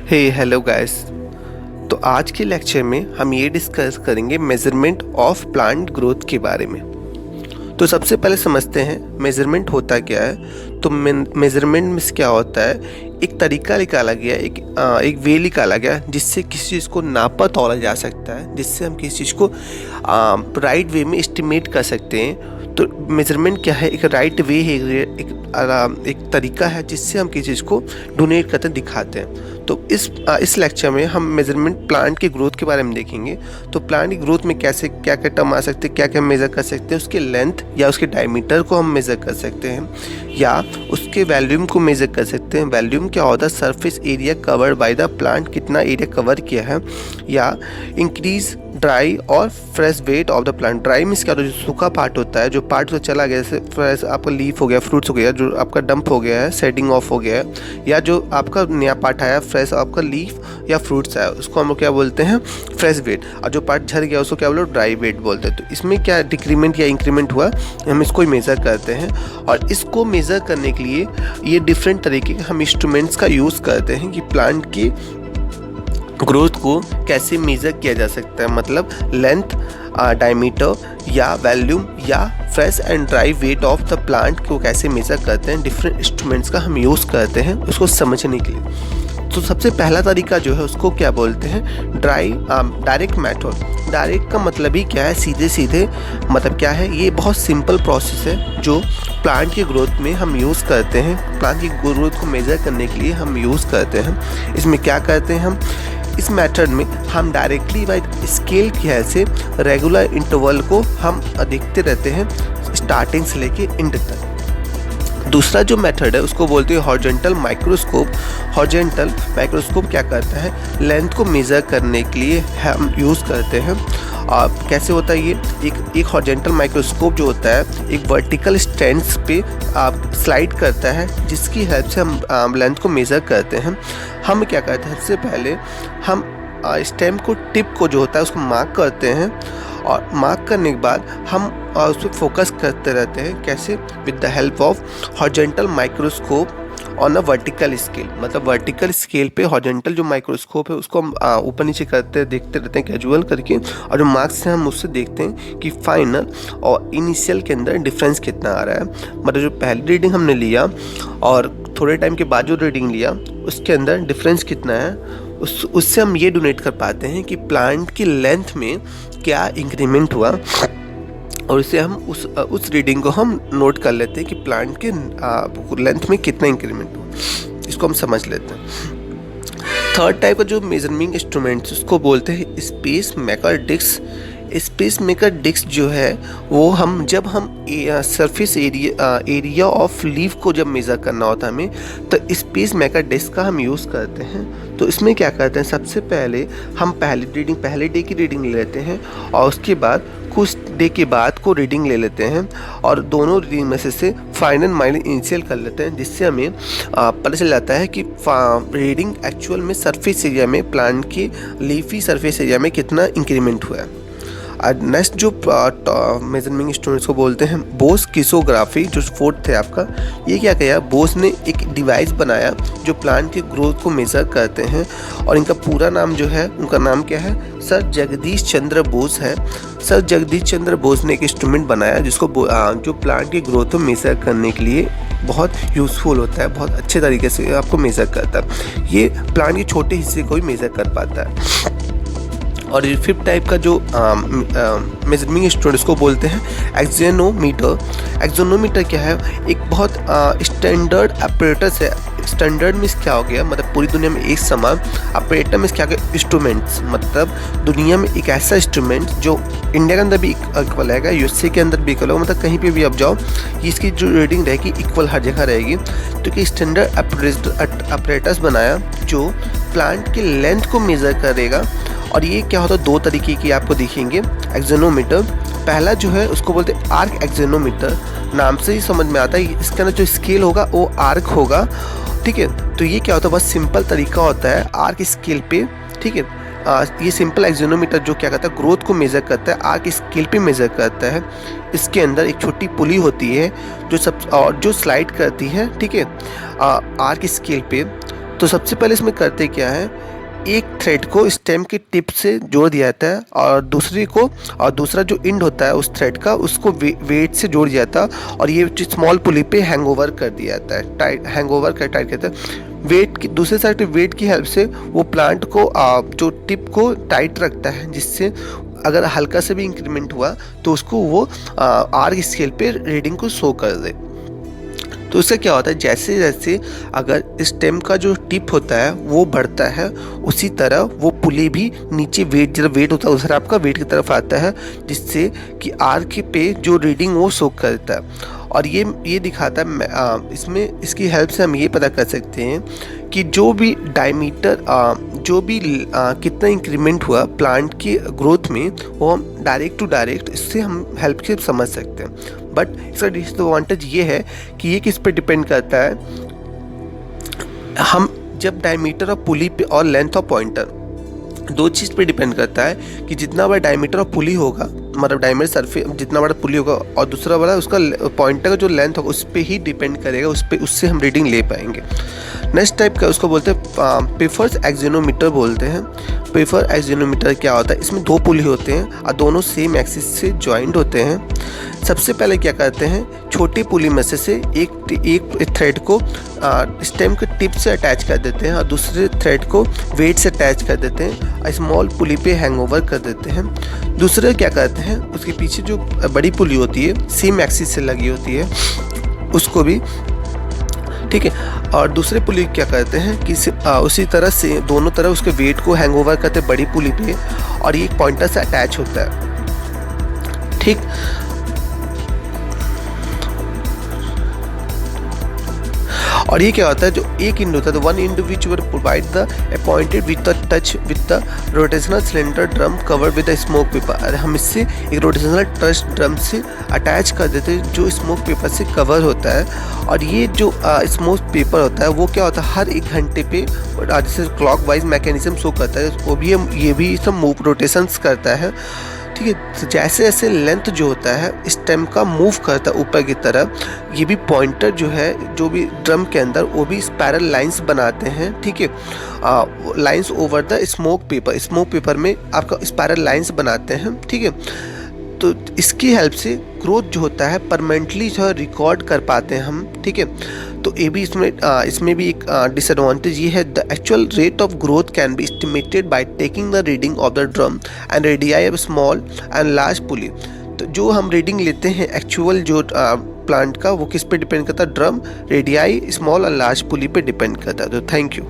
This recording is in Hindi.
हे हेलो गाइस। तो आज के लेक्चर में हम ये डिस्कस करेंगे मेजरमेंट ऑफ प्लांट ग्रोथ के बारे में। तो सबसे पहले समझते हैं मेजरमेंट होता क्या है। तो मेजरमेंट में क्या होता है, एक तरीका निकाला गया, एक वे निकाला गया जिससे किसी चीज़ को नापा तोला जा सकता है, जिससे हम किसी चीज़ को राइट वे में एस्टिमेट कर सकते हैं। तो मेजरमेंट क्या है, एक राइट वे है, एक तरीका है जिससे हम किसी चीज़ को डोनेट करते दिखाते हैं। तो इस लेक्चर में हम मेजरमेंट प्लांट की ग्रोथ के बारे में देखेंगे। तो प्लांट की ग्रोथ में कैसे क्या क्या टर्म आ सकते हैं, क्या क्या मेज़र कर सकते हैं, उसके लेंथ या उसके डायमीटर को हम मेज़र कर सकते हैं, या उसके वॉल्यूम को मेज़र कर सकते हैं। वॉल्यूम क्या होता है, surface area covered by the plant, कितना एरिया कवर किया है, या इंक्रीज ड्राई और fresh weight of the plant. Dry means क्या होता है, जो सूखा पार्ट होता है, जो पार्ट तो चला गया, जैसे फ्रेश आपका लीफ हो गया, फ्रूट्स हो गया, जो आपका डंप हो गया है, सेटिंग ऑफ हो गया है, या जो आपका नया पार्ट आया फ्रेश आपका लीफ या फ्रूट्स आया, उसको हम लोग क्या बोलते हैं, फ्रेश वेट। और जो पार्ट झड़ गया उसको क्या बोलो, ड्राई वेट बोलते हैं। तो इसमें क्या डिक्रीमेंट या इंक्रीमेंट हुआ, हम इसको मेज़र करते हैं। और इसको मेज़र करने के लिए ये डिफरेंट तरीके के हम इंस्ट्रूमेंट्स का यूज़ करते हैं कि प्लांट की ग्रोथ को कैसे मेज़र किया जा सकता है। मतलब लेंथ, डायमीटर या वॉल्यूम या fresh and dry weight of the plant को कैसे मेज़र करते हैं, डिफरेंट इंस्ट्रूमेंट्स का हम यूज़ करते हैं उसको समझने के लिए। तो सबसे पहला तरीका जो है उसको क्या बोलते हैं, डायरेक्ट मेथड। डायरेक्ट का मतलब ही क्या है, सीधे सीधे मतलब क्या है, ये बहुत सिंपल प्रोसेस है जो प्लांट की ग्रोथ में हम यूज़ करते हैं। प्लांट की ग्रोथ को मेज़र करने के लिए हम यूज़ करते हैं। इसमें क्या करते हैं हम, इस मेथड में हम डायरेक्टली बाय स्केल की हेल्प से रेगुलर इंटरवल को हम देखते रहते हैं, स्टार्टिंग से लेके एंड तक। दूसरा जो मेथड है उसको बोलते हैं हॉरिजॉन्टल माइक्रोस्कोप। हॉरिजॉन्टल माइक्रोस्कोप क्या करता है, लेंथ को मेज़र करने के लिए हम यूज़ करते हैं। और कैसे होता है ये, एक हॉरिजॉन्टल माइक्रोस्कोप जो होता है एक वर्टिकल स्टैंड्स पे स्लाइड करता है, जिसकी हेल्प से हम लेंथ को मेज़र करते हैं। हम क्या करते हैं, सबसे पहले हम स्टेम को, टिप को जो होता है उसको मार्क करते हैं, और मार्क करने के बाद हम उस पर फोकस करते रहते हैं। कैसे, with the help of horizontal microscope on a vertical scale. मतलब वर्टिकल स्केल पे हॉरिजॉन्टल जो माइक्रोस्कोप है उसको हम ऊपर नीचे करते देखते रहते हैं कैजुअल करके, और जो मार्क्स से हम उससे देखते हैं कि फाइनल और इनिशियल के अंदर डिफरेंस कितना आ रहा है। मतलब जो पहली रीडिंग हमने लिया और थोड़े टाइम के बाद जो रीडिंग लिया उसके अंदर डिफरेंस कितना है, उससे हम ये डोनेट कर पाते हैं कि प्लांट की लेंथ में क्या इंक्रीमेंट हुआ, और इसे हम उस रीडिंग को हम नोट कर लेते हैं कि प्लांट के लेंथ में कितना इंक्रीमेंट हुआ। इसको हम समझ लेते हैं। थर्ड टाइप का जो मेजरमेंट इंस्ट्रूमेंट्स उसको बोलते हैं space maker disc. Space maker disc जो है वो हम जब हम सरफेस एरिया ऑफ लीफ को जब मेज़र करना होता है हमें, तो स्पेस मेकर डिस्क का हम यूज़ करते हैं। तो इसमें क्या करते हैं, सबसे पहले हम पहले डे की रीडिंग ले लेते हैं, और उसके बाद कुछ डे के बाद को रीडिंग ले लेते हैं, और दोनों रीडिंग में से फाइनल माइनस इनिशियल कर लेते हैं, जिससे हमें पता चल जाता है कि रीडिंग एक्चुअल में सरफेस एरिया में, प्लांट की लीफी सरफेस एरिया में कितना इंक्रीमेंट हुआ है। नेक्स्ट जो मेजरमेंट इंस्ट्रूमेंट्स को बोलते हैं बोस किसोग्राफी, जो फोर्थ है आपका। ये क्या किया, बोस ने एक डिवाइस बनाया जो प्लांट की ग्रोथ को मेज़र करते हैं, और इनका पूरा नाम जो है, उनका नाम क्या है, सर जगदीश चंद्र बोस है। सर जगदीश चंद्र बोस ने एक इंस्ट्रूमेंट बनाया जिसको जो प्लांट की ग्रोथ को मेज़र करने के लिए बहुत यूज़फुल होता है, बहुत अच्छे तरीके से आपको मेज़र करता है। ये प्लांट के छोटे हिस्से को ही मेज़र कर पाता है। और ये फिफ्थ टाइप का जो मेजरमेंट इंस्ट्रूमेंट इसको बोलते हैं एक्सोनोमीटर। एक्सोनोमीटर क्या है, एक बहुत स्टैंडर्ड अपरेटस है। स्टैंडर्ड मीन्स क्या हो गया, मतलब पूरी दुनिया में एक समान। अपरेटर मीन्स क्या हो गया, इंस्ट्रूमेंट्स, मतलब दुनिया में एक ऐसा इंस्ट्रूमेंट जो इंडिया के अंदर भी इक्वल रहेगा, यूएसए के अंदर भी इक्वल होगा, मतलब कहीं पे भी आप जाओ इसकी जो रीडिंग रहेगी इक्वल हर जगह रहेगी। तो कि स्टैंडर्ड अपरेटस बनाया जो प्लांट की लेंथ को मेज़र करेगा। और ये क्या होता है, दो तरीके की आपको दिखेंगे एक्सोनोमीटर। पहला जो है उसको बोलते हैं आर्क एक्सोनोमीटर, नाम से ही समझ में आता है इसके अंदर जो स्केल होगा वो आर्क होगा, ठीक है। तो ये क्या होता है, बहुत सिंपल तरीका होता है आर्क स्केल पे, ठीक है। ये सिंपल एक्सोनोमीटर जो क्या करता है, ग्रोथ को मेज़र करता है, आर्क स्केल पे मेज़र करता है। इसके अंदर एक छोटी पुली होती है जो स्लाइड करती है, ठीक है, आर्क स्केल पे। तो सबसे पहले इसमें करते क्या है, एक थ्रेड को स्टेम की टिप से जोड़ दिया जाता है और दूसरा जो एंड होता है उस थ्रेड का उसको वेट से जोड़ दिया जाता है और ये स्मॉल पुली पे हैंगओवर कर दिया जाता है, टाइट करता है। वेट की दूसरे साइड वेट की हेल्प से वो प्लांट को जो टिप को टाइट रखता है, जिससे अगर हल्का से भी इंक्रीमेंट हुआ तो उसको वो आर्क स्केल पे रीडिंग को शो कर दे। तो इससे क्या होता है, जैसे जैसे अगर स्टेम का जो टिप होता है वो बढ़ता है, उसी तरह वो पुली भी नीचे वेट होता है उस तरह आपका वेट की तरफ आता है, जिससे कि आर्क पे जो रीडिंग वो शो करता है। और ये दिखाता है इसमें इसकी हेल्प से हम ये पता कर सकते हैं कि जो भी डायमीटर कितना इंक्रीमेंट हुआ प्लांट की ग्रोथ में, वो हम डायरेक्ट इससे हम हेल्प से समझ सकते हैं। बट इसका डिसएडवांटेज ये है कि ये किस पे डिपेंड करता है, हम जब डायमीटर ऑफ पुली पे और लेंथ ऑफ पॉइंटर, दो चीज़ पे डिपेंड करता है कि जितना बड़ा डायमीटर ऑफ पुली होगा, मतलब डायमीटर सरफेस जितना बड़ा पुली होगा, और दूसरा वाला उसका पॉइंटर का जो लेंथ होगा उस पर ही डिपेंड करेगा, उससे हम रीडिंग ले पाएंगे। नेक्स्ट टाइप का उसको बोलते हैं प्रीफर्स एक्सोनोमीटर बोलते हैं। प्रीफर एक्सोनोमीटर क्या होता है, इसमें दो पुली होते हैं और दोनों सेम एक्सिस से ज्वाइंट होते हैं। सबसे पहले क्या करते हैं, छोटी पुली में से एक थ्रेड को स्टेम के टिप से अटैच कर देते हैं और दूसरे थ्रेड को वेट से अटैच कर देते हैं, स्मॉल पुली पे हैंगओवर कर देते हैं। दूसरे क्या करते हैं, उसके पीछे जो बड़ी पुली होती है सेम एक्सिस से लगी होती है उसको भी, ठीक है, और दूसरे पुली क्या करते हैं कि उसी तरह से दोनों तरफ उसके वेट को हैंगओवर करते हैं बड़ी पुली पे, और ये एक पॉइंटर से अटैच होता है, ठीक। और ये क्या होता है, जो एक इंड होता है, one end which were provide the appointed with the touch with the rotational cylinder drum covered with the smoke paper. हम इससे एक रोटेशनल टच ड्रम से अटैच कर देते हैं जो स्मोक पेपर से कवर होता है। और ये जो स्मोक पेपर होता है वो क्या होता है, हर 1 घंटे पे जैसे क्लॉक वाइज मैकेनिज्म शो करता है, वो भी ये भी सब मूव रोटेशंस करता है, ठीक है। तो जैसे जैसे लेंथ जो होता है स्टेम का मूव करता है ऊपर की तरफ, ये भी पॉइंटर जो है जो भी ड्रम के अंदर वो भी स्पाइरल लाइंस बनाते हैं, ठीक है, lines over the smoke paper में आपका स्पाइरल लाइंस बनाते हैं, ठीक है। तो इसकी हेल्प से ग्रोथ जो होता है परमानेंटली जो है रिकॉर्ड कर पाते हैं हम, ठीक है। तो ये भी इसमें भी एक डिसएडवांटेज ये है, the actual rate of growth can be estimated by taking the reading of the drum and radii of small and large pulley. तो जो हम रीडिंग लेते हैं एक्चुअल जो प्लांट का, वो किस पे डिपेंड करता है, drum, radii, small and large pulley पे डिपेंड करता है। तो थैंक यू।